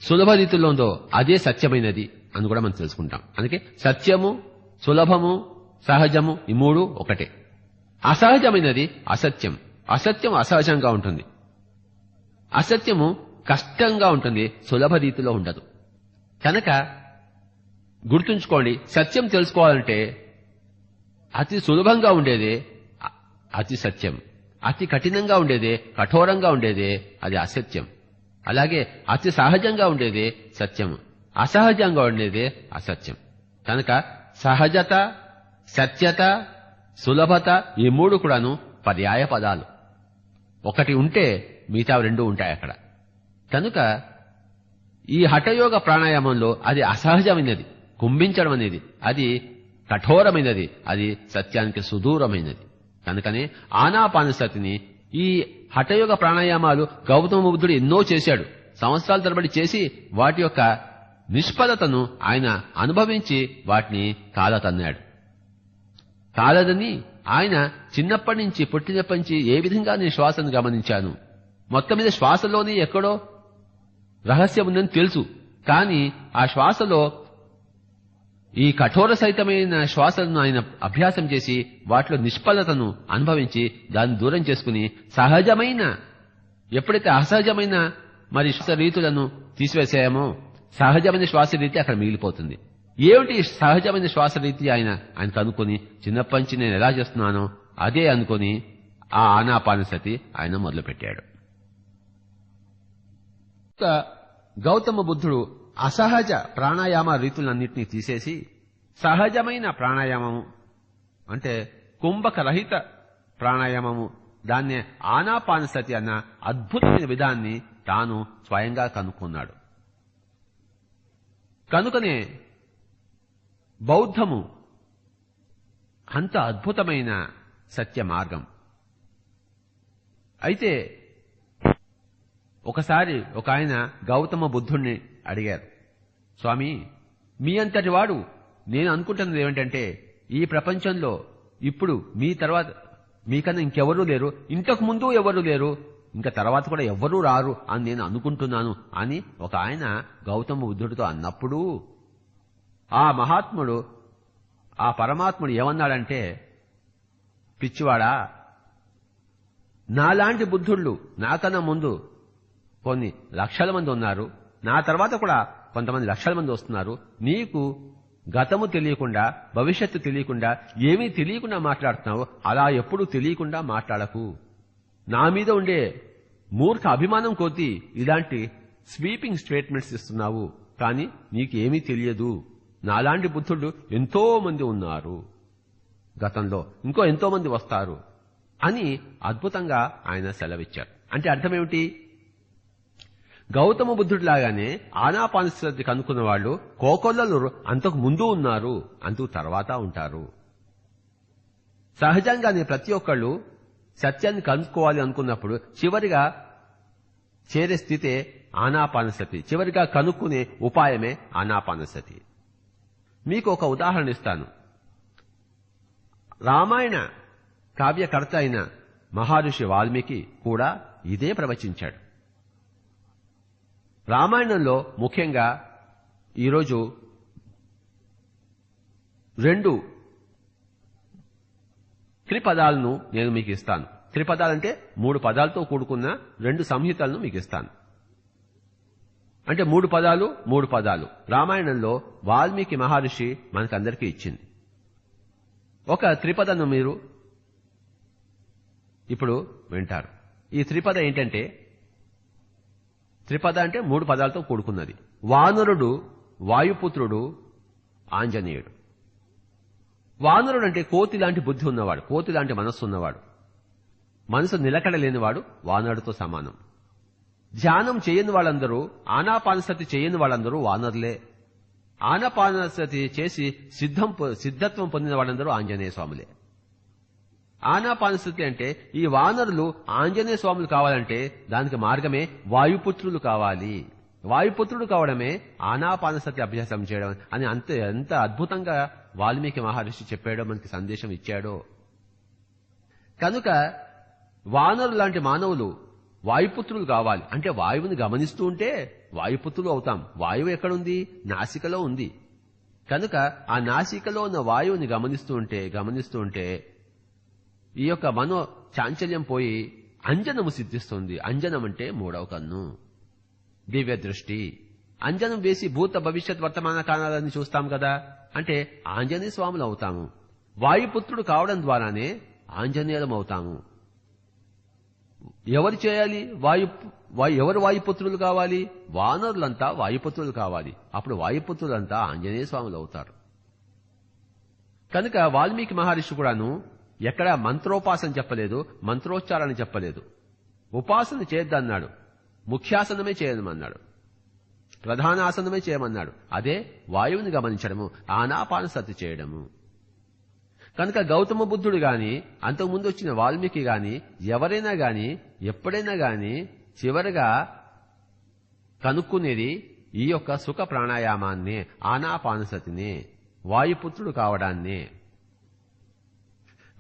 సులభ రీతిలో ఉందో అదే సత్యమైనది అని కూడా మనం తెలుసుకుంటాం. అందుకే సత్యము, సులభము, సహజము ఈ మూడు ఒకటే. అసహజమైనది అసత్యం. అసత్యం అసహజంగా ఉంటుంది, అసత్యము కష్టంగా ఉంటుంది, సులభ రీతిలో ఉండదు. కనుక గుర్తుంచుకోండి, సత్యం తెలుసుకోవాలంటే అతి సులభంగా ఉండేదే అతి సత్యం, అతి కఠినంగా ఉండేదే, కఠోరంగా ఉండేదే అది అసత్యం. అలాగే అతి సహజంగా ఉండేదే సత్యము, అసహజంగా ఉండేదే అసత్యం. కనుక సహజత, సత్యత, సులభత ఈ మూడు కూడాను పర్యాయ పదాలు. ఒకటి ఉంటే మిగతా రెండు ఉంటాయి అక్కడ. కనుక ఈ హఠయోగ ప్రాణాయామంలో అది అసహజమైనది, కుంభించడం అనేది, అది కఠోరమైనది, అది సత్యానికి సుదూరమైనది. కనుకనే ఆనాపానసతిని, ఈ హఠయోగ ప్రాణాయామాలు గౌతమ బుద్ధుడు ఎన్నో చేశాడు, సంవత్సరాల తరబడి చేసి వాటి యొక్క నిష్ఫలతను ఆయన అనుభవించి వాటిని కాలతన్నాడు. కాలదని ఆయన చిన్నప్పటి నుంచి, పుట్టినప్పటి నుంచి ఏ విధంగా నేను శ్వాసను గమనించాను, మొత్తం మీద శ్వాసలోనే ఎక్కడో రహస్యం ఉందని తెలుసు. కానీ ఆ శ్వాసలో ఈ కఠోర సహితమైన శ్వాసలను ఆయన అభ్యాసం చేసి వాటిలో నిష్ఫలతను అనుభవించి దాన్ని దూరం చేసుకుని సహజమైన, ఎప్పుడైతే అసహజమైన మరి శ్వాస రీతులను తీసివేసామో సహజమైన శ్వాస రీతి అక్కడ మిగిలిపోతుంది. ఏమిటి సహజమైన శ్వాస రీతి ఆయన కనుక్కొని, చిన్నప్పటి నుంచి నేను ఎలా చేస్తున్నానో అదే అనుకొని ఆ ఆనాపానసతి ఆయన మొదలుపెట్టాడు. గౌతమ బుద్ధుడు అసహజ ప్రాణాయామ రీతులన్నింటినీ తీసేసి సహజమైన ప్రాణాయామము అంటే కుంభక రహిత ప్రాణాయామము, దాన్నే ఆనాపానసతి అన్న అద్భుతమైన విధాన్ని తాను స్వయంగా కనుక్కున్నాడు. కనుకనే బౌద్ధము అంత అద్భుతమైన సత్య మార్గం. అయితే ఒకసారి ఒక ఆయన గౌతమ బుద్ధుణ్ణి అడిగారు, స్వామి, మీ అంతటి వాడు నేను అనుకుంటున్నది ఏమిటంటే, ఈ ప్రపంచంలో ఇప్పుడు మీ తర్వాత మీకన్నా ఇంకెవరూ లేరు, ఇంతకు ముందు ఎవరూ లేరు, ఇంకా తర్వాత కూడా ఎవ్వరూ రారు అని నేను అనుకుంటున్నాను అని ఒక ఆయన గౌతమ బుద్ధుడితో అన్నప్పుడు, ఆ మహాత్ముడు, ఆ పరమాత్ముడు ఏమన్నాడంటే, పిచ్చివాడా, నాలాంటి బుద్ధుళ్ళు నాకన్నా ముందు కొన్ని లక్షల మంది ఉన్నారు, నా తర్వాత కూడా కొంతమంది లక్షల మంది వస్తున్నారు. నీకు గతము తెలియకుండా, భవిష్యత్తు తెలియకుండా, ఏమీ తెలియకుండా మాట్లాడుతున్నావు. అలా ఎప్పుడూ తెలియకుండా మాట్లాడకు. నా మీద ఉండే మూర్ఖ అభిమానం కొద్దీ ఇలాంటి స్వీపింగ్ స్టేట్మెంట్స్ ఇస్తున్నావు, కానీ నీకు ఏమీ తెలియదు. నాలాంటి బుద్ధుళ్ళు ఎంతో మంది ఉన్నారు గతంలో, ఇంకో ఎంతో మంది వస్తారు అని అద్భుతంగా ఆయన సెలవిచ్చారు. అంటే అర్థమేమిటి? గౌతమ బుద్ధుడిలాగానే ఆనాపానసతి కనుక్కున్న వాళ్ళు కోకొల్లలు అంతకు ముందు ఉన్నారు, అంతకు తర్వాత ఉంటారు. సహజంగానే ప్రతి ఒక్కళ్ళు సత్యాన్ని కనుక్కోవాలి అనుకున్నప్పుడు చివరిగా చేరే స్థితే ఆనాపానసతి, చివరిగా కనుక్కునే ఉపాయమే ఆనాపానసతి. మీకు ఒక ఉదాహరణ ఇస్తాను. రామాయణ కావ్యకర్త అయిన మహర్షి వాల్మీకి కూడా ఇదే ప్రవచించాడు. రామాయణంలో ముఖ్యంగా ఈరోజు 2 త్రిపదాలను నేను మీకు ఇస్తాను. త్రిపదాలంటే 3 పదాలతో కూడుకున్న 2 సంహితలను మీకు ఇస్తాను. అంటే 3 పదాలు 3 పదాలు రామాయణంలో వాల్మీకి మహర్షి మనకందరికీ ఇచ్చింది. ఒక త్రిపదను మీరు ఇప్పుడు వింటారు. ఈ త్రిపద ఏంటంటే, త్రిపద అంటే 3 పదాలతో కూడుకున్నది. వానరుడు, వాయుపుత్రుడు, ఆంజనేయుడు. వానరుడు అంటే కోతి లాంటి బుద్ధి ఉన్నవాడు, కోతి లాంటి మనస్సు ఉన్నవాడు, మనసు నిలకడలేనివాడు వానరుడితో సమానం. ధ్యానం చేయని వాళ్ళందరూ, ఆనాపానసతి చేయని వాళ్ళందరూ వానరులే. ఆనాపానసతి చేసి సిద్ధత్వం పొందిన వాళ్ళందరూ ఆంజనేయ స్వాములే. ఆనాపానసతి అంటే ఈ వానరులు ఆంజనేయ స్వాములు కావాలంటే దానికి మార్గమే వాయుపుత్రులు కావాలి. వాయుపుత్రుడు కావడమే ఆనాపానసతి అభ్యాసం చేయడం అని ఎంత అద్భుతంగా వాల్మీకి మహర్షి చెప్పాడో, మనకి సందేశం ఇచ్చాడో. కనుక వానరు లాంటి మానవులు వాయుపుత్రులు కావాలి. అంటే వాయువుని గమనిస్తూ ఉంటే వాయుపుత్రులు అవుతాం. వాయువు ఎక్కడుంది? నాసికలో ఉంది. కనుక ఆ నాసికలో ఉన్న వాయువుని గమనిస్తూ ఉంటే ఈ యొక్క మనో చాంచల్యం పోయి అంజనము సిద్ధిస్తుంది. అంజనం అంటే మూడవ కన్ను, దివ్య దృష్టి. అంజనం వేసి భూత భవిష్యత్ వర్తమాన కాలాలని చూస్తాం కదా, అంటే ఆంజనేయ స్వాములు అవుతాము. వాయుపుత్రుడు కావడం ద్వారానే ఆంజనేయులం అవుతాము. ఎవరు చేయాలి? ఎవరు వాయుపుత్రులు కావాలి? వానరులంతా వాయుపుత్రులు కావాలి. అప్పుడు వాయుపుత్రులంతా ఆంజనేయ స్వాములు అవుతారు. కనుక వాల్మీకి మహర్షి కూడాను ఎక్కడా మంత్రోపాసన చెప్పలేదు, మంత్రోచ్చారణ చెప్పలేదు. ఉపాసన చేద్దన్నాడు, ముఖ్యాసనమే చేయమన్నాడు, ప్రధానాసనమే చేయమన్నాడు. అదే వాయువుని గమనించడము, ఆనాపానసతి చేయడము. కనుక గౌతమ బుద్ధుడు గాని, అంతకుముందు వచ్చిన వాల్మీకి గాని, ఎవరైనా గాని, ఎప్పుడైనా గాని చివరిగా కనుక్కునేది ఈ యొక్క సుఖ ప్రాణాయామాన్ని, ఆనాపానసతిని, వాయుపుత్రుడు కావడాన్ని.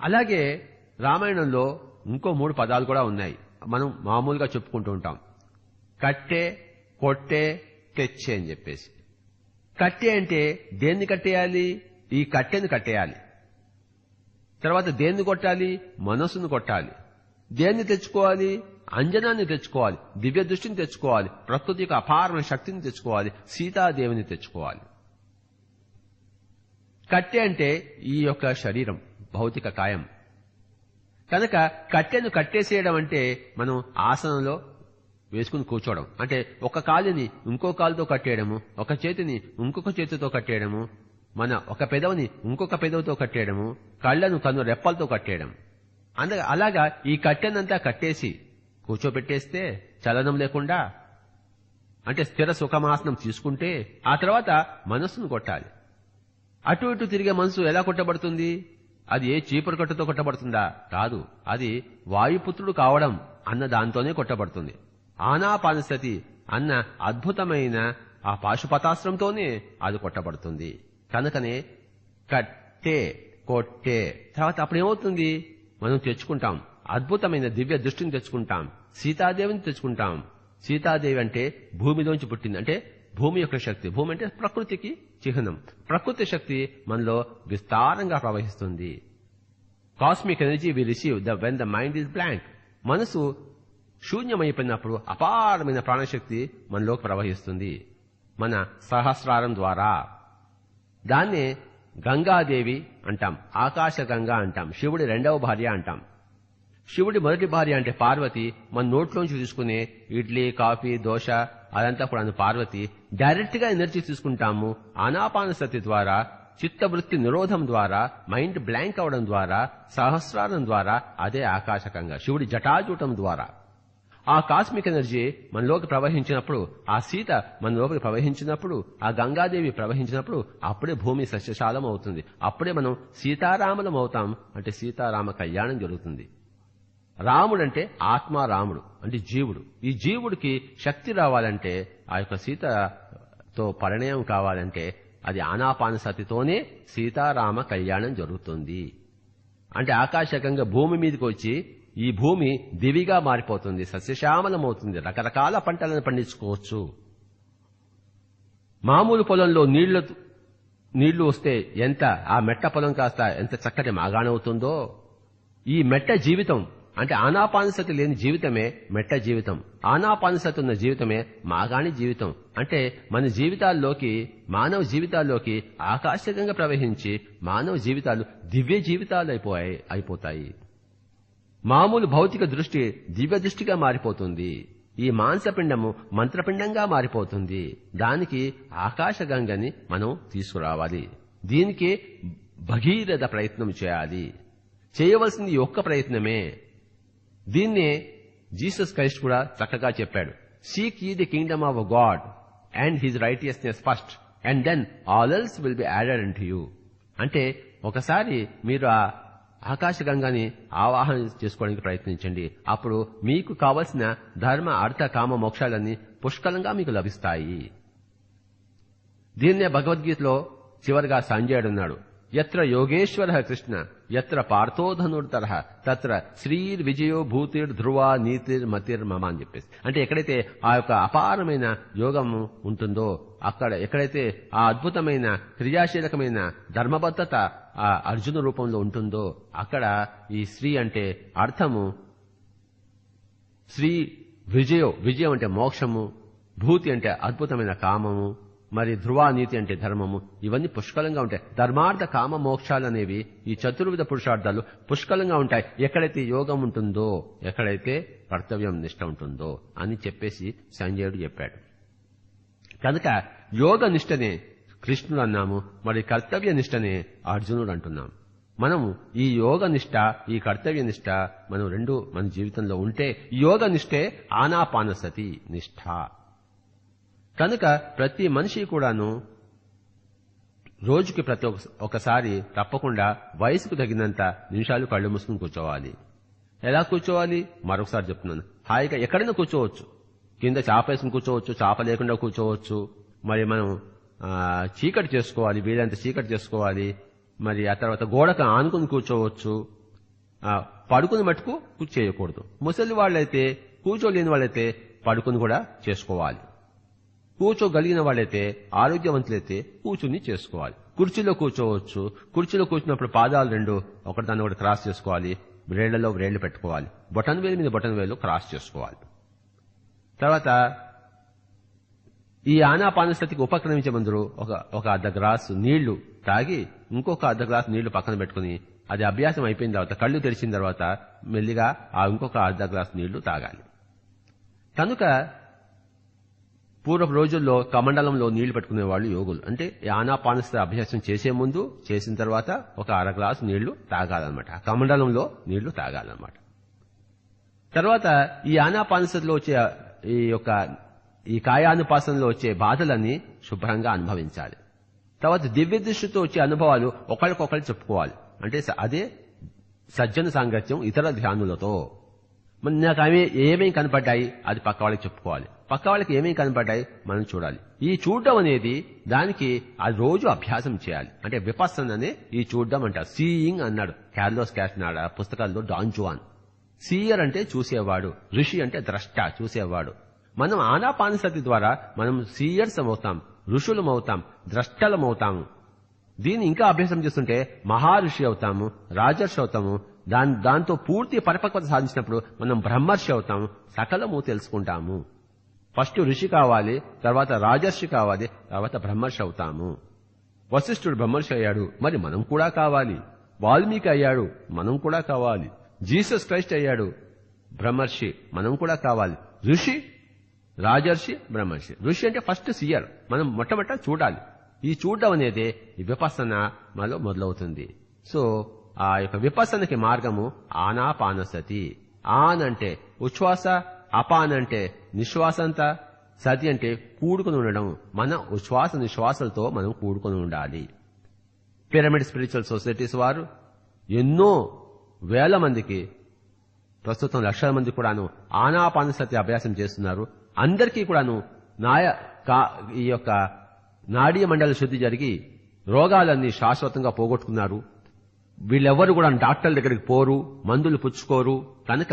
అలాగే రామాయణంలో ఇంకో 3 పదాలు కూడా ఉన్నాయి. మనం మామూలుగా చెప్పుకుంటూ ఉంటాం. కట్టె, కొట్టే, తెచ్చే అని చెప్పేసి. కట్టె అంటే దేన్ని కట్టేయాలి? ఈ కట్టెను కట్టేయాలి. తర్వాత దేన్ని కొట్టాలి? మనస్సును కొట్టాలి. దేన్ని తెచ్చుకోవాలి? అంజనాన్ని తెచ్చుకోవాలి, దివ్య దృష్టిని తెచ్చుకోవాలి, ప్రకృతి యొక్క అపారమైన శక్తిని తెచ్చుకోవాలి, సీతాదేవిని తెచ్చుకోవాలి. కట్టె అంటే ఈ యొక్క శరీరం, భౌతిక కాయం. కనుక కట్టెను కట్టేసేయడం అంటే మనం ఆసనంలో వేసుకుని కూర్చోవడం. అంటే ఒక కాలుని ఇంకో కాలుతో కట్టేయడము, ఒక చేతిని ఇంకొక చేతితో కట్టేయడము, మన ఒక పెదవిని ఇంకొక పెదవితో కట్టేయడము, కళ్లను కన్ను రెప్పలతో కట్టేయడం. అలాగా ఈ కట్టెనంతా కట్టేసి కూర్చోబెట్టేస్తే చలనం లేకుండా, అంటే స్థిర సుఖమాసనం తీసుకుంటే ఆ తర్వాత మనస్సును కొట్టాలి. అటు ఇటు తిరిగే మనసు ఎలా కొట్టబడుతుంది? అది ఏ చీపురు కట్టుతో కొట్టబడుతుందా? కాదు, అది వాయుపుత్రుడు కావడం అన్న దాంతోనే కొట్టబడుతుంది. ఆనాపానసతి అన్న అద్భుతమైన ఆ పాశుపతాస్త్రంతోనే అది కొట్టబడుతుంది. కనుకనే కట్టే, కొట్టే. తర్వాత అప్పుడేమవుతుంది? మనం తెచ్చుకుంటాం అద్భుతమైన దివ్య దృష్టిని తెచ్చుకుంటాం, సీతాదేవిని తెచ్చుకుంటాం. సీతాదేవి అంటే భూమిలోంచి పుట్టింది, అంటే భూమి యొక్క శక్తి. భూమి అంటే ప్రకృతికి చిహ్నం. ప్రకృతి శక్తి మనలో విస్తారంగా ప్రవహిస్తుంది. Cosmic energy we receive when the mind is blank. మనసు శూన్యమైపోయినప్పుడు అపారమైన ప్రాణశక్తి మనలోకి ప్రవహిస్తుంది మన సహస్రారం ద్వారా. దాన్నే గంగాదేవి అంటాం, ఆకాశ గంగా అంటాం, శివుడి 2వ భార్య అంటాం. శివుడి మొదటి భార్య అంటే పార్వతి. మన నోట్లోంచి తీసుకునే ఇడ్లీ, కాఫీ, దోశ అదంతా కూడా పార్వతి. డైరెక్ట్ గా ఎనర్జీ తీసుకుంటాము ఆనాపానసతి ద్వారా, చిత్తవృత్తి నిరోధం ద్వారా, మైండ్ బ్లాంక్ అవడం ద్వారా, సహస్రారం ద్వారా. అదే ఆకాశకంగా శివుడి జటాజూటం ద్వారా. ఆ కాస్మిక్ ఎనర్జీ మనలోకి ప్రవహించినప్పుడు, ఆ సీత మనలోకి ప్రవహించినప్పుడు, ఆ గంగాదేవి ప్రవహించినప్పుడు అప్పుడే భూమి సస్యశాలం అవుతుంది. అప్పుడే మనం సీతారాములం అవుతాం. అంటే సీతారామ కళ్యాణం జరుగుతుంది. రాముడంటే ఆత్మారాముడు, అంటే జీవుడు. ఈ జీవుడికి శక్తి రావాలంటే, ఆ యొక్క సీతతో పరిణయం కావాలంటే అది ఆనాపానసతితోనే సీతారామ కళ్యాణం జరుగుతుంది. అంటే ఆకాశకంగా భూమి మీదకి వచ్చి ఈ భూమి దివిగా మారిపోతుంది, సస్యశ్యామలమవుతుంది, రకరకాల పంటలను పండించుకోవచ్చు. మామూలు పొలంలో నీళ్లు వస్తే ఎంత ఆ మెట్ట పొలం కాస్త ఎంత చక్కటి మాగాణవుతుందో, ఈ మెట్ట జీవితం అంటే ఆనాపానసతి లేని జీవితమే మెట్ట జీవితం. ఆనాపానసతి ఉన్న జీవితమే మాగాణి జీవితం. అంటే మన జీవితాల్లోకి, మానవ జీవితాల్లోకి ఆకాశకంగా ప్రవహించి మానవ జీవితాలు దివ్య జీవితాలు అయిపోతాయి. మామూలు భౌతిక దృష్టి దివ్య దృష్టిగా మారిపోతుంది. ఈ మాంసపిండము మంత్రపిండంగా మారిపోతుంది. దానికి ఆకాశగంగని మనం తీసుకురావాలి. దీనికి భగీరథ ప్రయత్నం చేయాలి. చేయవలసింది ఒక్క ప్రయత్నమే. దీన్నే జీసస్ క్రైస్ట్ కూడా చక్కగా చెప్పాడు. Seek ye the kingdom of God and his righteousness first and then all else will be added into you. అంటే ఒకసారి మీరు ఆ ఆకాశగంగాని ఆవాహన చేసుకోవడానికి ప్రయత్నించండి. అప్పుడు మీకు కావలసిన ధర్మ అర్థ కామ మోక్షాలన్నీ పుష్కలంగా మీకు లభిస్తాయి. దీన్నే భగవద్గీతలో చివరిగా సంజయుడున్నాడు, యత్ర యోగేశ్వర కృష్ణ యత్ర పార్థోధనుర్ధర తత్ర శ్రీర్ విజయో భూతిర్ ధ్రువ నీతిర్ మతిర్ మమ అని చెప్పేసి. అంటే ఎక్కడైతే ఆ యొక్క అపారమైన యోగము ఉంటుందో, అక్కడ ఎక్కడైతే ఆ అద్భుతమైన క్రియాశీలకమైన ధర్మబద్ధత ఆ అర్జున రూపంలో ఉంటుందో, అక్కడ ఈ శ్రీ అంటే అర్థము, శ్రీ విజయం అంటే మోక్షము, భూతి అంటే అద్భుతమైన కామము, మరి ధ్రువానీతి అంటే ధర్మము, ఇవన్నీ పుష్కలంగా ఉంటాయి. ధర్మార్థ కామ మోక్షాలు అనేవి ఈ చతుర్విధ పురుషార్థాలు పుష్కలంగా ఉంటాయి ఎక్కడైతే యోగం ఉంటుందో, ఎక్కడైతే కర్తవ్యం నిష్ట ఉంటుందో అని చెప్పేసి సంజయుడు చెప్పాడు. కనుక యోగ నిష్టనే కృష్ణుడు అన్నాము, మరి కర్తవ్య నిష్టనే అర్జునుడు అంటున్నాం. మనము ఈ యోగ నిష్ట, ఈ కర్తవ్య నిష్ట మనం రెండు మన జీవితంలో ఉంటే, యోగ నిష్టే ఆనాపానసతి నిష్ఠ. కనుక ప్రతి మనిషి కూడాను రోజుకి ప్రతి ఒకసారి తప్పకుండా వయసుకు తగినంత నిమిషాలు కళ్ళు మూసుకుని కూర్చోవాలి. ఎలా కూర్చోవాలి మరొకసారి చెప్తున్నాను. హాయిగా ఎక్కడైనా కూర్చోవచ్చు, కింద చాప వేసుకుని కూర్చోవచ్చు, చాప లేకుండా కూర్చోవచ్చు. మరి మనం చీకటి చేసుకోవాలి, వీలైనంత చీకటి చేసుకోవాలి. మరి ఆ తర్వాత గోడకు ఆనుకుని కూర్చోవచ్చు. పడుకుని మటుకు చేయకూడదు. ముసలి వాళ్ళైతే, కూర్చోలేని వాళ్ళైతే పడుకుని కూడా చేసుకోవాలి. కూర్చోగలిగిన వాళ్ళైతే, ఆరోగ్యవంతులైతే కూర్చుని చేసుకోవాలి. కుర్చీలో కూర్చోవచ్చు. కుర్చీలో కూర్చున్నప్పుడు పాదాలు రెండు ఒకటి ఒకటి క్రాస్ చేసుకోవాలి, వేళ్లలో వేళ్లు పెట్టుకోవాలి, బొటన్ వేలు మీద బొటన్ వేలు క్రాస్ చేసుకోవాలి. తర్వాత ఈ ఆనాపానసతికి ఉపక్రమించే ముందు ఒక అర్ధ గ్లాసు నీళ్లు తాగి ఇంకొక అర్ధ గ్లాసు నీళ్లు పక్కన పెట్టుకుని, అది అభ్యాసం అయిపోయిన తర్వాత కళ్ళు తెరిచిన తర్వాత మెల్లిగా ఆ ఇంకొక అర్ధ గ్లాసు నీళ్లు తాగాలి. కనుక పూర్వపు రోజుల్లో కమండలంలో నీళ్లు పెట్టుకునే వాళ్ళు యోగులు. అంటే ఆనాపానసతి అభ్యాసం చేసే ముందు, చేసిన తర్వాత ఒక అర గ్లాసు నీళ్లు తాగాలన్నమాట. కమండలంలో నీళ్లు తాగాలన్నమాట. తర్వాత ఈ ఆనాపానసతిలో వచ్చే ఈ కాయానుపాసనలో వచ్చే బాధలన్నీ శుభ్రంగా అనుభవించాలి. తర్వాత దివ్య దృష్టితో వచ్చే అనుభవాలు ఒకరికొకరు చెప్పుకోవాలి. అంటే అదే సజ్జన సాంగత్యం ఇతర ధ్యానులతో. నాకు ఏమేమి కనపడ్డాయి అది పక్క వాళ్ళకి చెప్పుకోవాలి, పక్క వాళ్ళకి ఏమేమి కనపడ్డాయి మనం చూడాలి. ఈ చూడడం అనేది దానికి అది రోజు అభ్యాసం చేయాలి. అంటే విపස්සన అనే ఈ చూడడం అంటారు. సీయింగ్ అన్నాడు క్యార్లోస్ క్యాస్నాడ పుస్తకాల్లో డాన్ జువాన్. సీయర్ అంటే చూసేవాడు, ఋషి అంటే ద్రష్ట, చూసేవాడు. మనం ఆనాపానసతి ద్వారా మనం సీయర్స్ అవుతాం, ఋషులం అవుతాం, ద్రష్టలం అవుతాము. దీన్ని ఇంకా అభ్యాసం చేస్తుంటే మహాఋషి అవుతాము, రాజర్షి అవుతాము. దాంతో పూర్తి పరిపక్వత సాధించినప్పుడు మనం బ్రహ్మర్షి అవుతాము, సకలము తెలుసుకుంటాము. ఫస్ట్ ఋషి కావాలి, తర్వాత రాజర్షి కావాలి, తర్వాత బ్రహ్మర్షి అవుతాము. వశిష్ఠుడు బ్రహ్మర్షి అయ్యాడు, మరి మనం కూడా కావాలి. వాల్మీకి అయ్యాడు, మనం కూడా కావాలి. జీసస్ క్రైస్ట్ అయ్యాడు, బ్రహ్మర్షి, మనం కూడా కావాలి. ఋషి, రాజర్షి, బ్రహ్మర్షి. ఋషి అంటే ఫస్ట్ సియర్, మనం మొట్టమొదట చూడాలి. ఈ చూడడం అనేది ఈ విపස්සన మనలో మొదలవుతుంది. సో ఆ యొక్క విపස්සనకి మార్గము ఆనాపానసతి. ఆన్ అంటే ఉచ్ఛ్వాస, అపాన్ అంటే నిశ్వాసంతా, సతి అంటే కూడుకుని ఉండడం. మన ఉచ్ఛ్వాస నిశ్వాసలతో మనం కూడుకుని ఉండాలి. పిరమిడ్ స్పిరిచువల్ సొసైటీస్ వారు ఎన్నో వేల మందికి, ప్రస్తుతం లక్షల మంది కూడాను ఆనాపానసతి అభ్యాసం చేస్తున్నారు. అందరికీ కూడాను ఈ యొక్క నాడీయ మండల శుద్ధి జరిగి రోగాలన్నీ శాశ్వతంగా పోగొట్టుకున్నారు. వీళ్ళెవ్వరు కూడా డాక్టర్ల దగ్గరికి పోరు, మందులు పుచ్చుకోరు. కనుక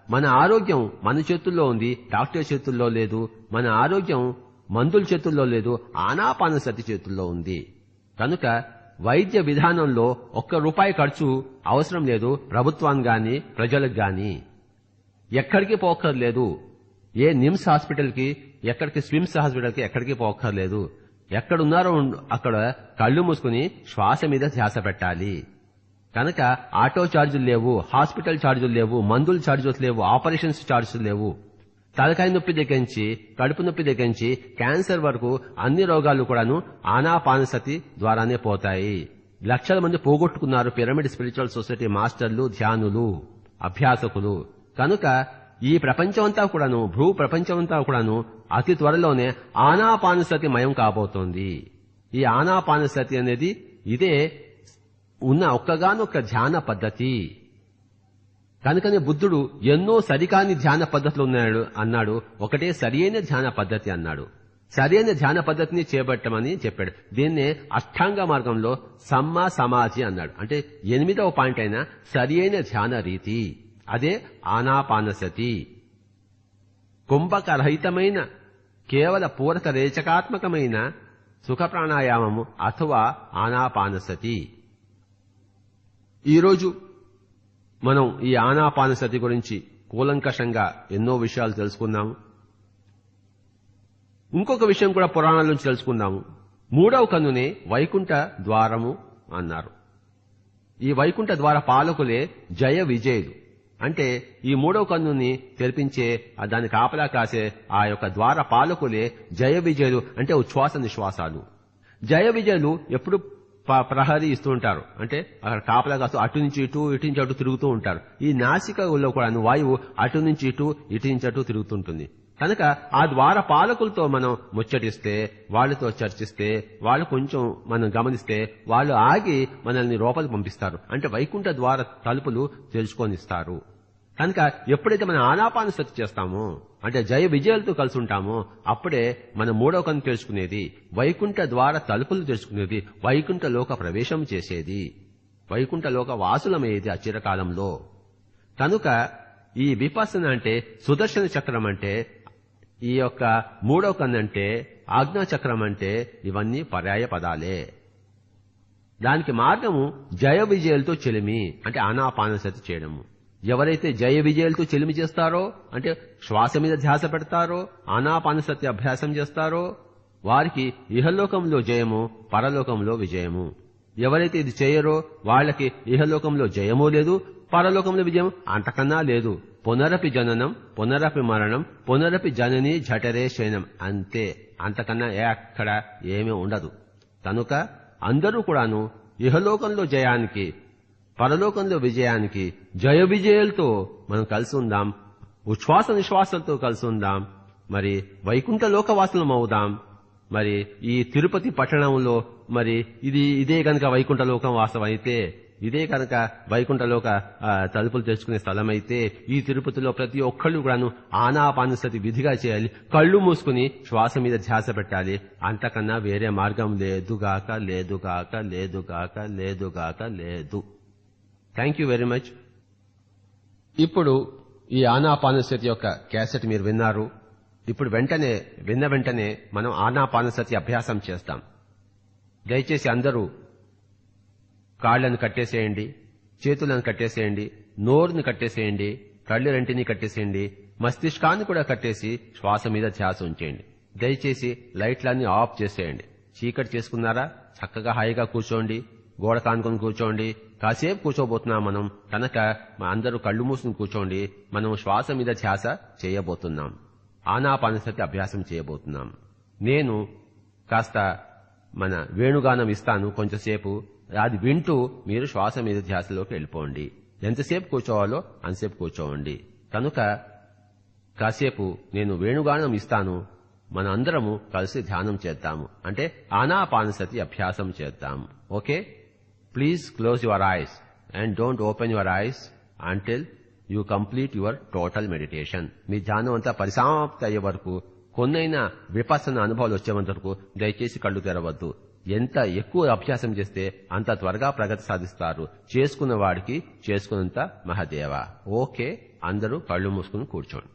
మన ఆరోగ్యం మన చేతుల్లో ఉంది, డాక్టర్ చేతుల్లో లేదు. మన ఆరోగ్యం మందుల చేతుల్లో లేదు, ఆనాపానసతి చేతుల్లో ఉంది. కనుక వైద్య విధానంలో ₹1 ఖర్చు అవసరం లేదు ప్రభుత్వానికి గాని ప్రజలకు గాని. ఎక్కడికి పోక్కర్లేదు. ఏ నిమ్స్ హాస్పిటల్కి, ఎక్కడికి స్విమ్స్ హాస్పిటల్కి ఎక్కడికి పోక్కర్లేదు. ఎక్కడున్నారో అక్కడ కళ్ళు మూసుకుని శ్వాస మీద ధ్యాస పెట్టాలి. కనుక ఆటో ఛార్జీలు లేవు, హాస్పిటల్ ఛార్జీలు లేవు, మందుల ఛార్జెస్ లేవు, ఆపరేషన్స్ ఛార్జెస్ లేవు. తలకాయ నొప్పి దగ్గరించి, కడుపు నొప్పి దగ్గరించి క్యాన్సర్ వరకు అన్ని రోగాలు కూడాను ఆనాపానసతి ద్వారానే పోతాయి. లక్షల మంది పోగొట్టుకున్నారు పిరమిడ్ స్పిరిచువల్ సొసైటీ మాస్టర్లు, ధ్యానులు, అభ్యాసకులు. కనుక ఈ ప్రపంచమంతా కూడాను, భూ ప్రపంచమంతా కూడాను అతి త్వరలోనే ఆనాపానసతి మయం కాబోతోంది. ఈ ఆనాపానసతి అనేది ఇదే ఉన్న ఒక్కగానొక్క ధ్యాన పద్ధతి. కనుకనే బుద్ధుడు ఎన్నో సరికాని ధ్యాన పద్ధతులు ఉన్నాడు అన్నాడు, ఒకటే సరియైన ధ్యాన పద్ధతి అన్నాడు. సరైన ధ్యాన పద్ధతిని చేపట్టమని చెప్పాడు. దీన్నే అష్టాంగ మార్గంలో సమ్మా సమాధి అన్నాడు. అంటే 8వ పాయింట్ అయిన సరియైన ధ్యాన రీతి, అదే ఆనాపానసతి. కుంభకరహితమైన కేవల పూరక రేచకాత్మకమైన సుఖ ప్రాణాయామము అథవా ఆనాపానసతి. ఈరోజు మనం ఈ ఆనాపానసతి గురించి కూలంకషంగా ఎన్నో విషయాలు తెలుసుకున్నాము. ఇంకొక విషయం కూడా పురాణాల నుంచి తెలుసుకుందాము. 3వ కన్నునే వైకుంఠ ద్వారము అన్నారు. ఈ వైకుంఠ ద్వార పాలకులే జయ విజయులు. అంటే ఈ 3వ కన్నుని తెరిపించే, దాని కాపలా కాసే ఆ యొక్క ద్వార పాలకులే జయ విజయులు. అంటే ఉచ్ఛ్వాస నిశ్వాసాలు. జయ విజయులు ఎప్పుడు ప్రహరీ ఇస్తూ ఉంటారు. అంటే అక్కడ కాపలా కాస్తూ అటు నుంచి ఇటు, ఇటు నుంచి అటు తిరుగుతూ ఉంటారు. ఈ నాసికలో కూడా వాయువు అటు నుంచి ఇటు, ఇటు నుంచి అటు తిరుగుతుంటుంది. కనుక ఆ ద్వార పాలకులతో మనం ముచ్చటిస్తే, వాళ్ళతో చర్చిస్తే, వాళ్ళు కొంచెం మనం గమనిస్తే వాళ్ళు ఆగి మనల్ని లోపలికి పంపిస్తారు. అంటే వైకుంఠ ద్వార తలుపులు తెలుసుకొనిస్తారు. కనుక ఎప్పుడైతే మనం ఆనాపానసతి చేస్తామో, అంటే జయ విజయాలతో కలిసి ఉంటామో, అప్పుడే మనం 3వ కన్ను తెలుసుకునేది, వైకుంఠ ద్వార తలుపులు తెలుసుకునేది, వైకుంఠ లోక ప్రవేశం చేసేది, వైకుంఠ లోక వాసులమయ్యేది ఆ చిరకాలంలో. కనుక ఈ విపස්සన అంటే సుదర్శన చక్రం, అంటే ఈ యొక్క 3వ కన్ను అంటే ఆజ్ఞా చక్రం, అంటే ఇవన్నీ పర్యాయ పదాలే. దానికి మార్గము జయ విజయాలతో చెలిమి, అంటే ఆనాపానసతి చేయడము. ఎవరైతే జయ విజయాలతో చెలిమి చేస్తారో, అంటే శ్వాస మీద ధ్యాస పెడతారో, ఆనాపానసతి అభ్యాసం చేస్తారో, వారికి ఇహలోకంలో జయము, పరలోకంలో విజయము. ఎవరైతే ఇది చేయరో వాళ్ళకి ఇహలోకంలో జయమూ లేదు, పరలోకంలో విజయం అంతకన్నా లేదు. పునరపి జననం, పునరపి మరణం, పునరపి జనని జఠరే శయనం, అంతే. అంతకన్నా ఎక్కడ ఏమీ ఉండదు. కనుక అందరూ కూడాను ఇహలోకంలో జయానికి, పరలోకంలో విజయానికి జయ విజయాలతో మనం కలిసి ఉందాం. ఉచ్ఛ్వాస నిశ్వాసాలతో కలిసి ఉందాం. మరి వైకుంఠ లోకవాసులం అవుదాం. మరి ఈ తిరుపతి పట్టణంలో మరి ఇదే కనుక వైకుంఠ లోకం వాసం అయితే, ఇదే కనుక వైకుంఠలోక తలుపులు తెచ్చుకునే స్థలం అయితే, ఈ తిరుపతిలో ప్రతి ఒక్కళ్ళు కూడాను ఆనాపానసతి విధిగా చేయాలి. కళ్ళు మూసుకుని శ్వాస మీద ధ్యాస పెట్టాలి. అంతకన్నా వేరే మార్గం లేదుగాక లేదుగాక లేదుగాక లేదుగాక లేదు. Thank you very much. ఇప్పుడు ఈ ఆనాపానసతి యొక్క క్యాసెట్ మీరు విన్నారు. ఇప్పుడు విన్న వెంటనే మనం ఆనాపానసతి అభ్యాసం చేస్తాం. దయచేసి అందరూ కాళ్లను కట్టేసేయండి, చేతులను కట్టేసేయండి, నోరుని కట్టేసేయండి, కళ్ళు రెంటిని కట్టేసేయండి, మస్తిష్కాన్ని కూడా కట్టేసి శ్వాస మీద ధ్యాస ఉంచేయండి. దయచేసి లైట్లన్నీ ఆఫ్ చేసేయండి. చీకటి చేసుకున్నారా, చక్కగా హాయిగా కూర్చోండి, గోడ కానుకొని కూర్చోండి. కాసేపు కూర్చోబోతున్నాం మనం. కనుక అందరూ కళ్ళు మూసుకుని కూర్చోండి. మనం శ్వాస మీద ధ్యాస చేయబోతున్నాం, ఆనాపానసతి అభ్యాసం చేయబోతున్నాం. నేను కాస్త మన వేణుగానం ఇస్తాను కొంచెంసేపు, అది వింటూ మీరు శ్వాస మీద ధ్యాసలోకి వెళ్ళిపోండి. ఎంతసేపు కూర్చోవాలో అంతసేపు కూర్చోవండి. కనుక కాసేపు నేను వేణుగానం ఇస్తాను, మన అందరము కలిసి ధ్యానం చేద్దాము. అంటే ఆనాపానసతి అభ్యాసం చేద్దాము. Okay, please close your eyes and don't open your eyes until you complete your total meditation. మీ ధ్యానం అంతా పరిసమాప్తి అయ్యే వరకు, కొన్నైనా విపස්සన అనుభవాలు వచ్చేంత వరకు దయచేసి కళ్ళు తెరవద్దు. ఎంత ఎక్కువ అభ్యాసం చేస్తే అంత త్వరగా ప్రగతి సాధిస్తారు. చేసుకున్న వాడికి చేసుకున్నంత మహదేవ. ఓకే, అందరూ కళ్ళు మూసుకుని కూర్చోండి.